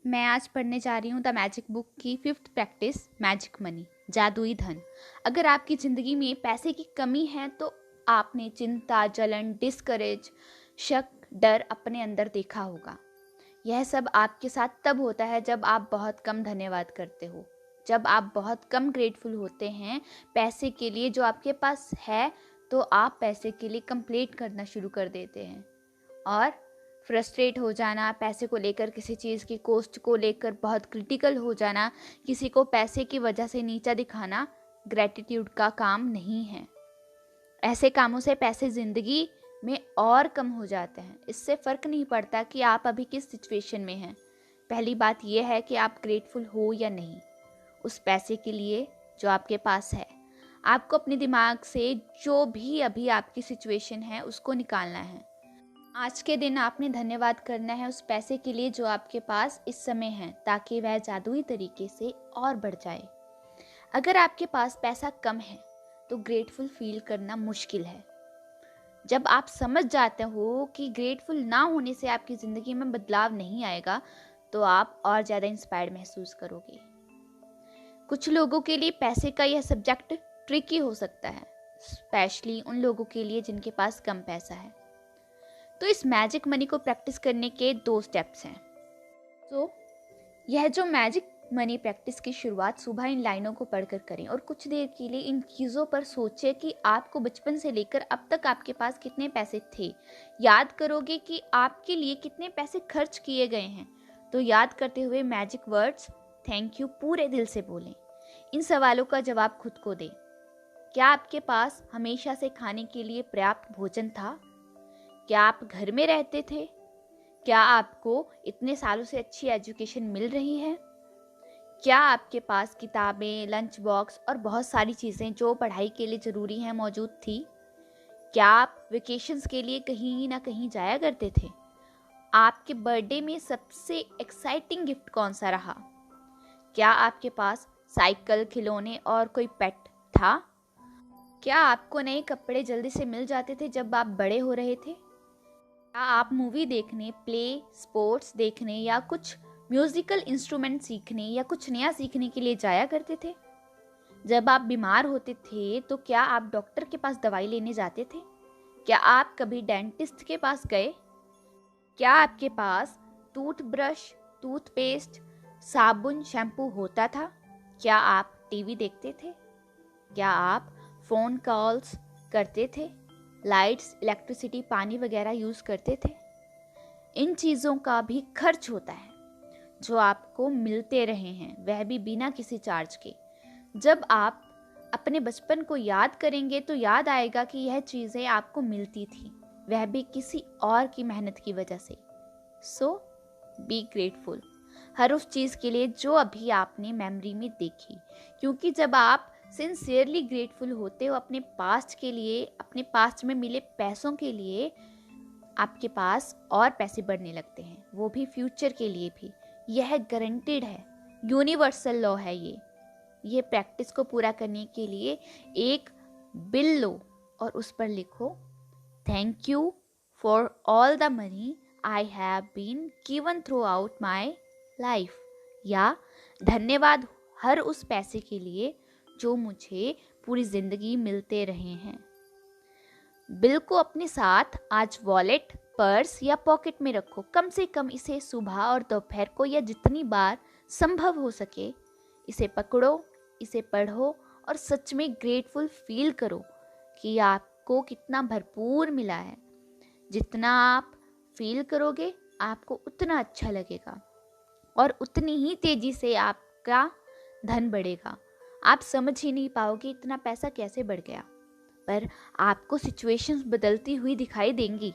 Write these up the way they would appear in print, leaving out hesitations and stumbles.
मैं आज पढ़ने जा रही हूँ द मैजिक बुक की 5th प्रैक्टिस मैजिक मनी, जादुई धन। अगर आपकी ज़िंदगी में पैसे की कमी है तो आपने चिंता, जलन, डिस्करेज, शक, डर अपने अंदर देखा होगा। यह सब आपके साथ तब होता है जब आप बहुत कम धन्यवाद करते हो, जब आप बहुत कम ग्रेटफुल होते हैं पैसे के लिए जो आपके पास है। तो आप पैसे के लिए कंप्लेंट करना शुरू कर देते हैं और फ्रस्ट्रेट हो जाना, पैसे को लेकर, किसी चीज़ की कॉस्ट को लेकर बहुत क्रिटिकल हो जाना, किसी को पैसे की वजह से नीचा दिखाना ग्रैटिट्यूड का काम नहीं है। ऐसे कामों से पैसे ज़िंदगी में और कम हो जाते हैं। इससे फ़र्क नहीं पड़ता कि आप अभी किस सिचुएशन में हैं। पहली बात यह है कि आप ग्रेटफुल हो या नहीं उस पैसे के लिए जो आपके पास है। आपको अपने दिमाग से जो भी अभी आपकी सिचुएशन है उसको निकालना है। आज के दिन आपने धन्यवाद करना है उस पैसे के लिए जो आपके पास इस समय है, ताकि वह जादुई तरीके से और बढ़ जाए। अगर आपके पास पैसा कम है तो ग्रेटफुल फील करना मुश्किल है। जब आप समझ जाते हो कि ग्रेटफुल ना होने से आपकी ज़िंदगी में बदलाव नहीं आएगा तो आप और ज़्यादा इंस्पायर्ड महसूस करोगे। कुछ लोगों के लिए पैसे का यह सब्जेक्ट ट्रिकी हो सकता है, स्पेशली उन लोगों के लिए जिनके पास कम पैसा है। तो इस मैजिक मनी को प्रैक्टिस करने के 2 स्टेप्स हैं। तो यह जो मैजिक मनी प्रैक्टिस की शुरुआत सुबह इन लाइनों को पढ़कर करें और कुछ देर के लिए इन चीज़ों पर सोचें कि आपको बचपन से लेकर अब तक आपके पास कितने पैसे थे। याद करोगे कि आपके लिए कितने पैसे खर्च किए गए हैं। तो याद करते हुए मैजिक वर्ड्स थैंक यू पूरे दिल से बोलें। इन सवालों का जवाब खुद को दें। क्या आपके पास हमेशा से खाने के लिए पर्याप्त भोजन था? क्या आप घर में रहते थे? क्या आपको इतने सालों से अच्छी एजुकेशन मिल रही है? क्या आपके पास किताबें, लंच बॉक्स और बहुत सारी चीज़ें जो पढ़ाई के लिए ज़रूरी हैं मौजूद थी? क्या आप वेकेशंस के लिए कहीं ना कहीं जाया करते थे? आपके बर्थडे में सबसे एक्साइटिंग गिफ्ट कौन सा रहा? क्या आपके पास साइकिल, खिलौने और कोई पेट था? क्या आपको नए कपड़े जल्दी से मिल जाते थे जब आप बड़े हो रहे थे? क्या आप मूवी देखने, प्ले, स्पोर्ट्स देखने या कुछ म्यूजिकल इंस्ट्रूमेंट सीखने या कुछ नया सीखने के लिए जाया करते थे? जब आप बीमार होते थे तो क्या आप डॉक्टर के पास दवाई लेने जाते थे? क्या आप कभी डेंटिस्ट के पास गए? क्या आपके पास टूथब्रश, टूथपेस्ट, साबुन, शैम्पू होता था? क्या आप टीवी देखते थे? क्या आप फ़ोन कॉल्स करते थे? लाइट्स, इलेक्ट्रिसिटी, पानी वगैरह यूज़ करते थे? इन चीज़ों का भी खर्च होता है जो आपको मिलते रहे हैं, वह भी बिना किसी चार्ज के। जब आप अपने बचपन को याद करेंगे तो याद आएगा कि यह चीज़ें आपको मिलती थी, वह भी किसी और की मेहनत की वजह से। सो बी ग्रेटफुल हर उस चीज़ के लिए जो अभी आपने मेमोरी में देखी, क्योंकि जब आप सिंसियरली ग्रेटफुल होते हो अपने पास्ट के लिए, अपने पास्ट में मिले पैसों के लिए, आपके पास और पैसे बढ़ने लगते हैं, वो भी फ्यूचर के लिए भी। यह गारंटेड है, यूनिवर्सल लॉ है ये प्रैक्टिस को पूरा करने के लिए एक बिल लो और उस पर लिखो thank you for all the money I have been given throughout my life, या धन्यवाद हर उस पैसे के लिए जो मुझे पूरी ज़िंदगी मिलते रहे हैं। बिल को अपने साथ आज वॉलेट, पर्स या पॉकेट में रखो। कम से कम इसे सुबह और दोपहर को या जितनी बार संभव हो सके इसे पकड़ो, इसे पढ़ो और सच में ग्रेटफुल फील करो कि आपको कितना भरपूर मिला है। जितना आप फील करोगे आपको उतना अच्छा लगेगा और उतनी ही तेजी से आपका धन बढ़ेगा। आप समझ ही नहीं पाओगे इतना पैसा कैसे बढ़ गया, पर आपको सिचुएशंस बदलती हुई दिखाई देंगी।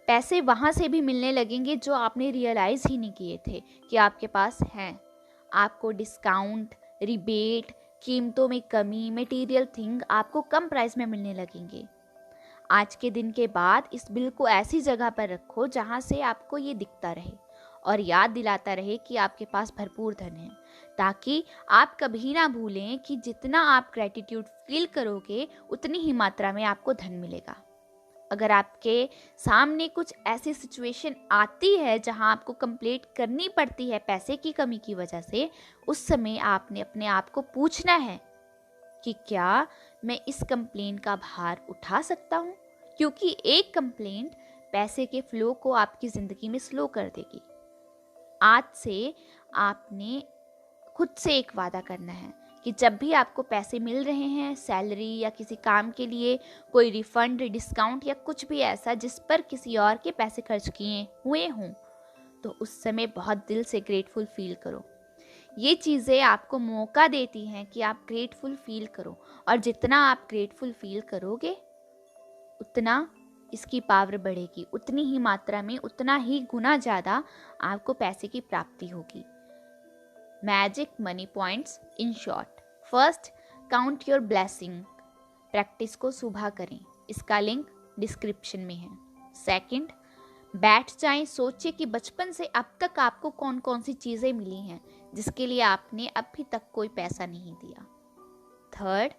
पैसे वहाँ से भी मिलने लगेंगे जो आपने रियलाइज़ ही नहीं किए थे कि आपके पास हैं। आपको डिस्काउंट, रिबेट, कीमतों में कमी, मटेरियल थिंग आपको कम प्राइस में मिलने लगेंगे। आज के दिन के बाद इस बिल को ऐसी जगह पर रखो जहाँ से आपको ये दिखता रहे और याद दिलाता रहे कि आपके पास भरपूर धन है, ताकि आप कभी ना भूलें कि जितना आप ग्रैटिट्यूड फील करोगे उतनी ही मात्रा में आपको धन मिलेगा। अगर आपके सामने कुछ ऐसी सिचुएशन आती है जहां आपको कंप्लेंट करनी पड़ती है पैसे की कमी की वजह से, उस समय आपने अपने आप को पूछना है कि क्या मैं इस कंप्लेंट का भार उठा सकता हूँ, क्योंकि एक कंप्लेंट पैसे के फ्लो को आपकी ज़िंदगी में स्लो कर देगी। आज से आपने खुद से एक वादा करना है कि जब भी आपको पैसे मिल रहे हैं, सैलरी या किसी काम के लिए कोई रिफंड, डिस्काउंट या कुछ भी ऐसा जिस पर किसी और के पैसे खर्च किए हुए हों, तो उस समय बहुत दिल से ग्रेटफुल फील करो। ये चीज़ें आपको मौका देती हैं कि आप ग्रेटफुल फील करो, और जितना आप ग्रेटफुल फील करोगे उतना इसकी पावर बढ़ेगी, उतनी ही मात्रा में, उतना ही गुना ज़्यादा आपको पैसे की प्राप्ति होगी। Magic money points in short. First, count your blessing. Practice को सुबह करें, इसका लिंक डिस्क्रिप्शन में है। सेकंड, बैठ जाएं, सोचिए कि बचपन से अब तक आपको कौन कौन सी चीज़ें मिली हैं जिसके लिए आपने अभी तक कोई पैसा नहीं दिया। थर्ड,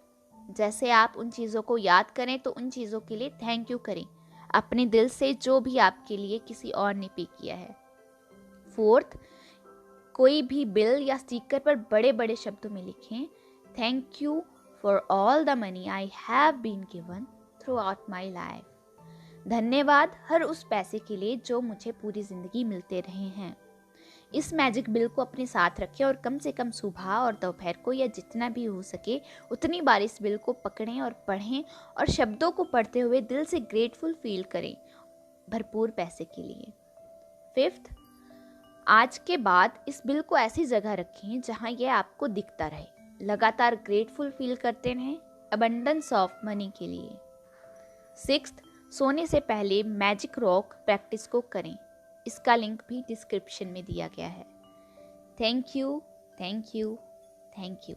जैसे आप उन चीज़ों को याद करें तो उन चीज़ों के लिए थैंक यू करें अपने दिल से, जो भी आपके लिए किसी और ने पे किया है। फोर्थ, कोई भी बिल या स्टिकर पर बड़े बड़े शब्दों में लिखें, thank you for all the money I have been given throughout my life. धन्यवाद हर उस पैसे के लिए जो मुझे पूरी ज़िंदगी मिलते रहे हैं। इस मैजिक बिल को अपने साथ रखें और कम से कम सुबह और दोपहर को, या जितना भी हो सके उतनी बार इस बिल को पकड़ें और पढ़ें, और शब्दों को पढ़ते हुए दिल से ग्रेटफुल फील करें भरपूर पैसे के लिए। फिफ्थ, आज के बाद इस बिल को ऐसी जगह रखें जहां यह आपको दिखता रहे। लगातार ग्रेटफुल फील करते रहें अबंडेंस ऑफ मनी के लिए। सिक्स्थ, सोने से पहले मैजिक रॉक प्रैक्टिस को करें, इसका लिंक भी डिस्क्रिप्शन में दिया गया है। Thank you, thank you, thank you.